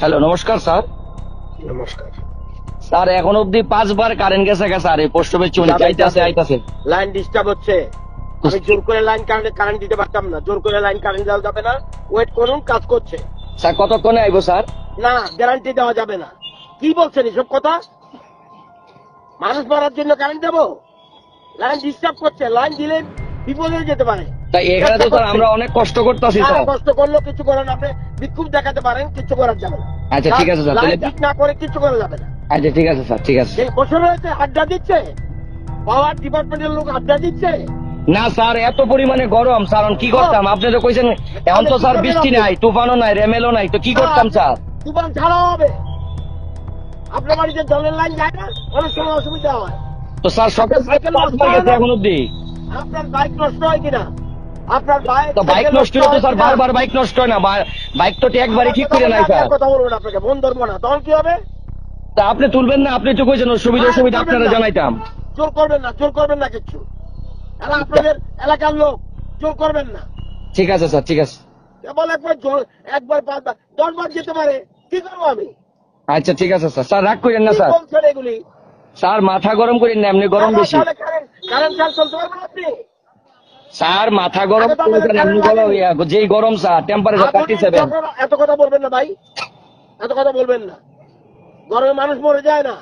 Hello, নমস্কার sir. নমস্কার। Sir এখন অব্দি 5 বার কারেন্ট গেছে স্যার, এই পোস্ট অফিস চুনি আইতাছে। লাইন ডিস্টার্ব হচ্ছে। আমি জোর করে লাইন কারেন্ট দিতে পারতাম না। জোর করে লাইন কারেন্ট দেওয়া যাবে না। ওয়েট করুন, কাজ করছে। স্যার কতক্ষণে আইবো স্যার? না, গ্যারান্টি দেওয়া যাবে না। কি বলছেন এসব কথা? মানুষ মারার জন্য কারেন্ট দেবো? লাইন ডিস্টার্ব করছে, লাইন দিলে বিপদ হয়ে যেতে পারে। তাই এখানে তো স্যার আমরা অনেক কষ্ট করতেছি স্যার। কষ্ট করলেও কিছু করেন, আপনি বিক্ষোভ দেখাতে পারেন, কিছু করার যাবে না। আচ্ছা ঠিক আছে স্যার, লাইন ঠিক না করে কিছু করা যাবে না। আচ্ছা ঠিক আছে স্যার, ঠিক আছে। এই বছর হয়েছে আড্ডা দিচ্ছে, পাওয়ার ডিপার্টমেন্টের লোক আড্ডা দিচ্ছে। না স্যার, এত পরিমাণে গরম স্যার, কি করতাম? আপনি তো কইছেন এখন তো স্যার বৃষ্টি নাই, তুফানও নাই, রেমেলও নাই, তো কি করতাম স্যার? তুফান ছাড়াও হবে। আপনার বাড়িতে জলের লাইন যায় না, অনেক সময় অসুবিধা হয়। তো স্যার সকাল থেকে 5 বার গেছে এখন অব্দি। আপনার বাইক নষ্ট হয় কিনা? আপনার তো বাইক নষ্ট হলে তো স্যার বারবার বাইক নষ্ট হয় না, বাইক তো একবারই ঠিক করে নাই স্যার। কথা বলবেন, আপনাকে মন ধরবো না, তখন কি হবে? তা আপনি তুলবেন না? আপনি তো কইছেন অসুবিধা আপনারা জানাইতাম। জোর করবেন না, জোর করবেন না কিছু। এরা আপনাদের এলাকার লোক, জোর করবেন না। ঠিক আছে স্যার, ঠিক আছে। কেবল একবার 5 বার 10 বার যেতে পারে, কি করবো আমি? আচ্ছা ঠিক আছে স্যার। স্যার রাগ করেন না স্যার। বলছেন এগুলি? স্যার মাথা গরম করেন না, এমনি গরম বেশি। কারেন্ট চাল চলতে পারবেন আপনি? স্যার মাথা গরম করেছেন, এমনি গরম যেই গরম স্যার, টেম্পারেচার 37। এত কথা বলবেন না ভাই, এত কথা বলবেন না। গরমে মানুষ মরে যায় না।